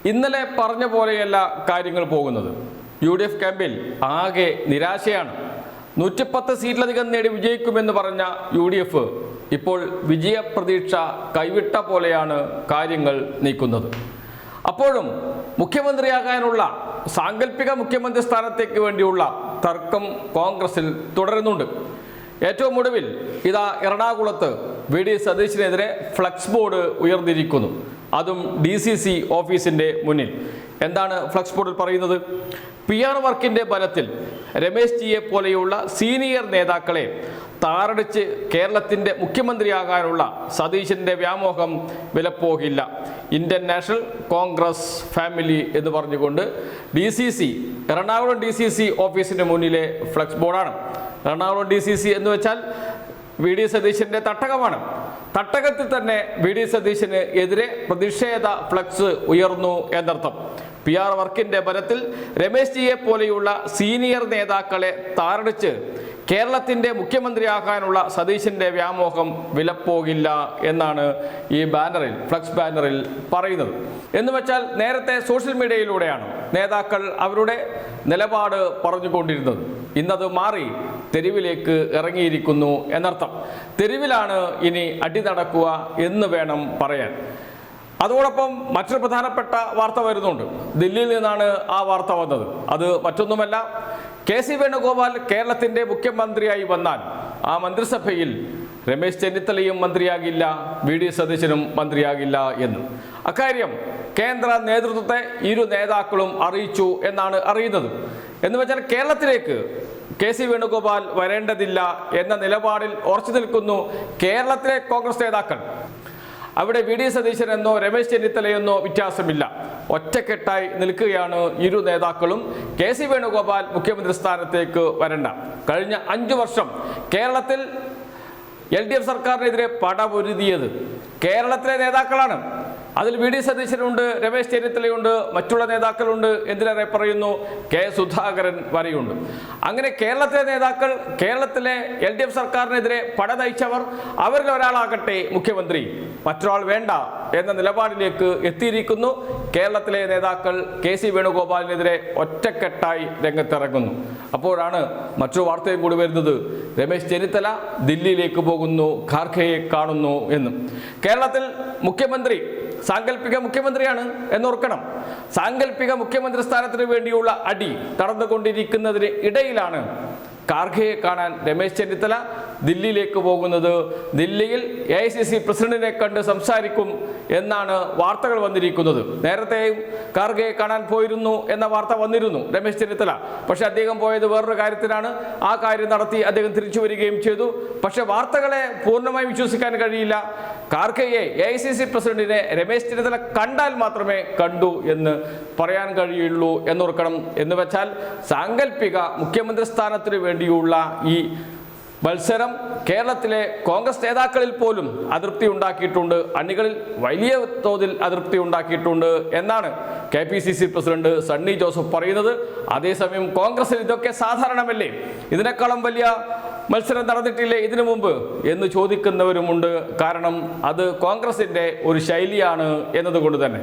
ഇന്നലെ പറഞ്ഞ പോലെയല്ല കാര്യങ്ങൾ പോകുന്നത്. UDF ക്യാമ്പിൽ ആകെ നിരാശയാണ്. 110 സീറ്റിലധികം നേടി വിജയിക്കുമെന്ന് പറഞ്ഞ UDF ഇപ്പോൾ വിജയപ്രതീക്ഷ കൈവിട്ട പോലെയാണ് കാര്യങ്ങൾ നീക്കുന്നത്. അപ്പോഴും മുഖ്യമന്ത്രിയാകാനുള്ള സാങ്കല്പിക മുഖ്യമന്ത്രി സ്ഥാനത്തേക്ക് വേണ്ടിയുള്ള തർക്കം കോൺഗ്രസിൽ തുടരുന്നുണ്ട്. ഏറ്റവും ഒടുവിൽ ഇതാ എറണാകുളത്ത് VD സതീശനെതിരെ ഫ്ലക്സ് ബോർഡ് ഉയർന്നിരിക്കുന്നു. അതും DCC ഓഫീസിൻ്റെ മുന്നിൽ. എന്താണ് ഫ്ലക്സ് ബോർഡിൽ പറയുന്നത്? PR വർക്കിൻ്റെ ബലത്തിൽ രമേശ് ജിയെ പോലെയുള്ള സീനിയർ നേതാക്കളെ താറടിച്ച് കേരളത്തിൻ്റെ മുഖ്യമന്ത്രിയാകാനുള്ള സതീശൻ്റെ വ്യാമോഹം വിലപ്പോകില്ല. ഇന്ത്യൻ നാഷണൽ കോൺഗ്രസ് ഫാമിലി എന്ന് പറഞ്ഞുകൊണ്ട് എറണാകുളം DCC ഓഫീസിന് മുന്നിലെ ഫ്ലക്സ് ബോർഡാണ്. എറണാകുളം DCC എന്ന് വെച്ചാൽ VD സതീശൻ്റെ തട്ടകമാണ്. തട്ടകത്തിൽ തന്നെ VD സതീശന് എതിരെ പ്രതിഷേധ ഫ്ലക്സ് ഉയർന്നു എന്നർത്ഥം. PR വർക്കിൻ്റെ ബലത്തിൽ രമേശ് ജിയെ പോലെയുള്ള സീനിയർ നേതാക്കളെ താറടിച്ച് കേരളത്തിൻ്റെ മുഖ്യമന്ത്രിയാകാനുള്ള സതീശൻ്റെ വ്യാമോഹം വിലപ്പോകില്ല എന്നാണ് ഈ ഫ്ലക്സ് ബാനറിൽ പറയുന്നത്. എന്ന് വെച്ചാൽ നേരത്തെ സോഷ്യൽ മീഡിയയിലൂടെയാണ് നേതാക്കൾ അവരുടെ നിലപാട് പറഞ്ഞുകൊണ്ടിരുന്നത്. ഇന്നത് മാറി തെരുവിലേക്ക് ഇറങ്ങിയിരിക്കുന്നു എന്നർത്ഥം. തെരുവിലാണ് ഇനി അടി നടക്കുക എന്ന് വേണം പറയാൻ. അതോടൊപ്പം മറ്റൊരു പ്രധാനപ്പെട്ട വാർത്ത വരുന്നുണ്ട്. ദില്ലിയിൽ നിന്നാണ് ആ വാർത്ത വന്നത്. അത് മറ്റൊന്നുമല്ല, KC വേണുഗോപാൽ കേരളത്തിൻ്റെ മുഖ്യമന്ത്രിയായി വന്നാൽ ആ മന്ത്രിസഭയിൽ രമേശ് ചെന്നിത്തലയും മന്ത്രിയാകില്ല, VD സതീശനും മന്ത്രിയാകില്ല എന്ന്. അക്കാര്യം കേന്ദ്ര നേതൃത്വത്തെ ഇരു നേതാക്കളും അറിയിച്ചു എന്നാണ് അറിയുന്നത്. എന്ന് വെച്ചാൽ കേരളത്തിലേക്ക് KC വേണുഗോപാൽ വരേണ്ടതില്ല എന്ന നിലപാടിൽ ഉറച്ചു നിൽക്കുന്നു കേരളത്തിലെ കോൺഗ്രസ് നേതാക്കൾ. അവിടെ VD സതീശനെന്നോ രമേശ് ചെന്നിത്തലയെന്നോ വ്യത്യാസമില്ല. ഒറ്റക്കെട്ടായി നിൽക്കുകയാണ് ഇരു നേതാക്കളും. KC വേണുഗോപാൽ മുഖ്യമന്ത്രി സ്ഥാനത്തേക്ക് വരണ്ട. കഴിഞ്ഞ 5 വർഷം കേരളത്തിൽ LDF സർക്കാരിനെതിരെ പടപൊരുതിയത് കേരളത്തിലെ നേതാക്കളാണ്. അതിൽ VD സതീശനുണ്ട്, രമേശ് ചെന്നിത്തലയുണ്ട്, മറ്റുള്ള നേതാക്കളുണ്ട്, എന്തിനേറെ പറയുന്നു K സുധാകരൻ വരെയുണ്ട്. അങ്ങനെ കേരളത്തിലെ നേതാക്കൾ, കേരളത്തിലെ LDF സർക്കാരിനെതിരെ പട നയിച്ചവർ, അവരിൽ ഒരാളാകട്ടെ മുഖ്യമന്ത്രി, മറ്റൊരാൾ വേണ്ട എന്ന നിലപാടിലേക്ക് എത്തിയിരിക്കുന്നു. കേരളത്തിലെ നേതാക്കൾ KC വേണുഗോപാലിനെതിരെ ഒറ്റക്കെട്ടായി രംഗത്തിറങ്ങുന്നു. അപ്പോഴാണ് മറ്റൊരു വാർത്തയും കൂടി വരുന്നത്. രമേശ് ചെന്നിത്തല ദില്ലിയിലേക്ക് പോകുന്നു, ഖാർഗെയെ കാണുന്നു എന്നും. കേരളത്തിൽ മുഖ്യമന്ത്രി സാങ്കല്പിക മുഖ്യമന്ത്രിയാണ് എന്നോർക്കണം. സാങ്കല്പിക മുഖ്യമന്ത്രി സ്ഥാനത്തിന് വേണ്ടിയുള്ള അടി നടന്നുകൊണ്ടിരിക്കുന്നതിന് ഇടയിലാണ് ഖാർഗെയെ കാണാൻ രമേശ് ചെന്നിത്തല ദില്ലിയിലേക്ക് പോകുന്നത്. ദില്ലിയിൽ AICC പ്രസിഡന്റിനെ കണ്ട് സംസാരിക്കും എന്നാണ് വാർത്തകൾ വന്നിരിക്കുന്നത്. നേരത്തെയും ഖാർഗെയെ കാണാൻ പോയിരുന്നു എന്ന വാർത്ത വന്നിരുന്നു രമേശ് ചെന്നിത്തല. പക്ഷെ അദ്ദേഹം പോയത് വേറൊരു കാര്യത്തിനാണ്. ആ കാര്യം നടത്തി അദ്ദേഹം തിരിച്ചു വരികയും ചെയ്തു. പക്ഷെ വാർത്തകളെ പൂർണ്ണമായി വിശ്വസിക്കാൻ കഴിയില്ല. ഖാർഗെയെ AICC പ്രസിഡന്റിനെ രമേശ് ചെന്നിത്തല കണ്ടാൽ മാത്രമേ കണ്ടു എന്ന് പറയാൻ കഴിയുള്ളൂ എന്നോർക്കണം. എന്ന് വെച്ചാൽ സാങ്കല്പിക മുഖ്യമന്ത്രി സ്ഥാനത്തിന് വേണ്ടിയുള്ള ഈ മത്സരം കേരളത്തിലെ കോൺഗ്രസ് നേതാക്കളിൽ പോലും അതൃപ്തി ഉണ്ടാക്കിയിട്ടുണ്ട്. അണികളിൽ വലിയ തോതിൽ അതൃപ്തി ഉണ്ടാക്കിയിട്ടുണ്ട് എന്നാണ് KPCC പ്രസിഡന്റ് സണ്ണി ജോസഫ് പറയുന്നത്. അതേസമയം കോൺഗ്രസിൽ ഇതൊക്കെ സാധാരണമല്ലേ, ഇതിനേക്കാളും വലിയ മത്സരം നടന്നിട്ടില്ലേ ഇതിനു മുമ്പ് എന്ന് ചോദിക്കുന്നവരുമുണ്ട്. കാരണം അത് കോൺഗ്രസിൻ്റെ ഒരു ശൈലിയാണ് എന്നതുകൊണ്ട് തന്നെ.